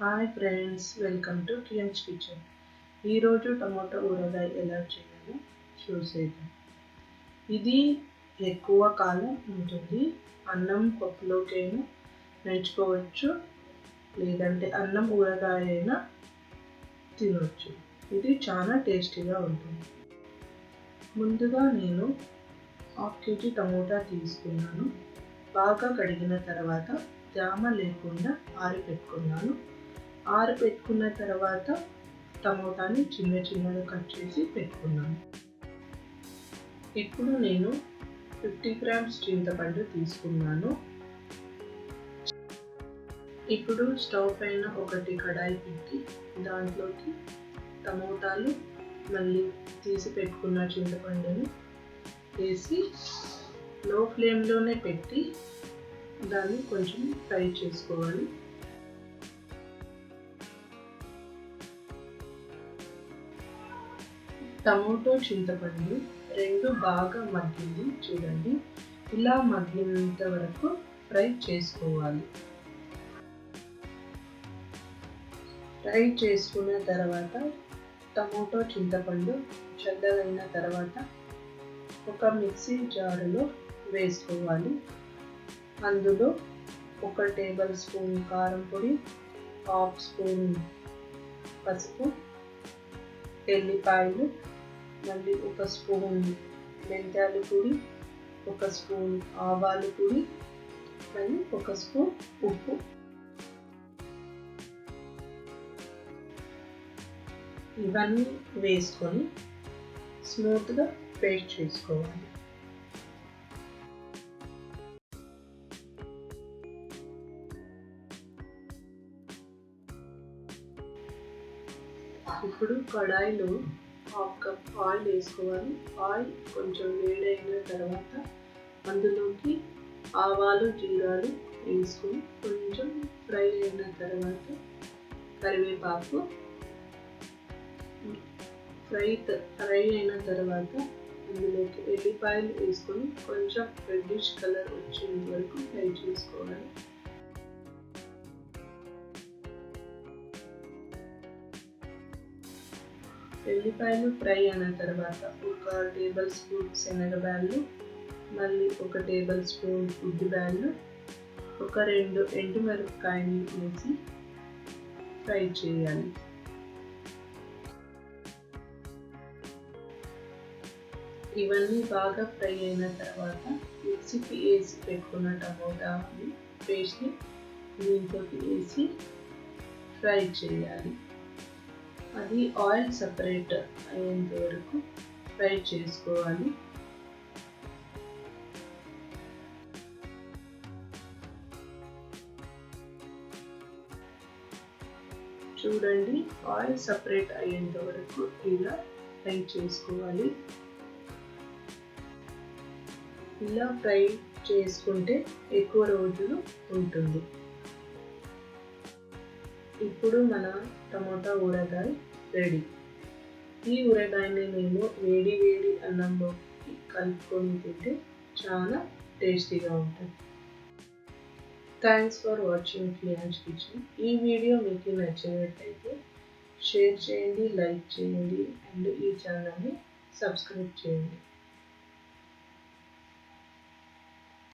Hi friends, welcome to Kian's kitchen. ఈరోజు tomato ఊరగాయ ఎలా చేయాలో చూసేద్దాం. ఇది ఎక్కువ కాలం ఉంటుంది. అన్నం పప్పులోకైనా నంచుకోవచ్చు, లేదంటే అన్నం ఊరగాయ అయినా తినవచ్చు. ఇది చాలా టేస్టీగా ఉంటుంది. ముందుగా నేను 1/2 kg టమోటా తీసుకున్నాను. బాగా కడిగిన తర్వాత జామ లేకుండా ఆరబెట్టుకున్నాను. ఆరబెట్టుకున్న తర్వాత టమోటాని చిన్న చిన్నగా కట్ చేసి పెట్టుకున్నాను. ఇప్పుడు నేను 50 grams చింతపండు తీసుకున్నాను. ఇప్పుడు స్టవ్ పైన ఒకటి కడాయి పెట్టి దాంట్లోకి టమోటాలు మళ్ళీ తీసి పెట్టుకున్న చింతపండుని వేసి లో ఫ్లేమ్లోనే పెట్టి దాన్ని కొంచెం ఫ్రై చేసుకోవాలి. టమోటో చింతపండు రెండు బాగా మగ్గింది చూడండి. ఇలా మగ్గినంత వరకు ఫ్రై చేసుకోవాలి. ఫ్రై చేసుకున్న తర్వాత టమోటో చింతపండు చల్లగైన తర్వాత ఒక మిక్సీ జారులో వేసుకోవాలి. అందులో 1 టేబుల్ స్పూన్ కారం పొడి, 1/2 స్పూన్ పసుపు, ఎల్లిపాయలు, మళ్ళీ 1 స్పూన్ మెంతాల పొడి, 1 స్పూన్ ఆవాల పొడి, మళ్ళీ 1 స్పూన్ ఉప్పు. ఇవన్నీ వేసుకొని స్మూత్గా పేస్ట్ చేసుకోవాలి. ఇప్పుడు కడాయిలో 1/2 కప్ ఆయిల్ వేసుకోవాలి. ఆయిల్ కొంచెం వేడైన తర్వాత అందులోకి ఆవాలు, జీరాలు వేసుకొని కొంచెం ఫ్రై అయిన తర్వాత కరివేపాకు, ఫ్రై అయిన తర్వాత అందులోకి ఎల్లిపాయలు వేసుకొని కొంచెం రెడ్డిష్ కలర్ వచ్చేంత వరకు ఫ్రై చేసుకోవాలి. ఎల్లిపాయలు ఫ్రై అయిన తర్వాత 1 టేబుల్ స్పూన్ శనగబ్యాళ్ళు, మళ్ళీ 1 టేబుల్ స్పూన్ ఉద్దిబ్యాళ్ళు, 2 ఎండుమిరపకాయలు వేసి ఫ్రై చేయాలి. ఇవన్నీ బాగా ఫ్రై అయిన తర్వాత మిక్సీకి వేసి పెట్టుకున్న టమోటా పేస్ట్ని దీంట్లోకి వేసి ఫ్రై చేయాలి. అది ఆయిల్ సపరేట్ అయ్యేంత వరకు ఫ్రై చేసుకోవాలి. చూడండి, ఆయిల్ సపరేట్ అయ్యేంత వరకు ఇలా ఫ్రై చేసుకోవాలి. ఇలా ఫ్రై చేసుకుంటే ఎక్కువ రోజులు ఉంటుంది. ఇప్పుడు మన టమోటా ఊరగాయ రెడీ. ఈ ఊరగాయని మేము వేడి వేడి అన్నంలో కలుపుకొని తింటే చాలా టేస్టీగా ఉంటుంది. Thanks for watching Kian's kitchen. ఈ వీడియో మీకు నచ్చినట్లయితే షేర్ చేయండి, లైక్ చేయండి అండ్ ఈ ఛానల్ని సబ్స్క్రైబ్ చేయండి.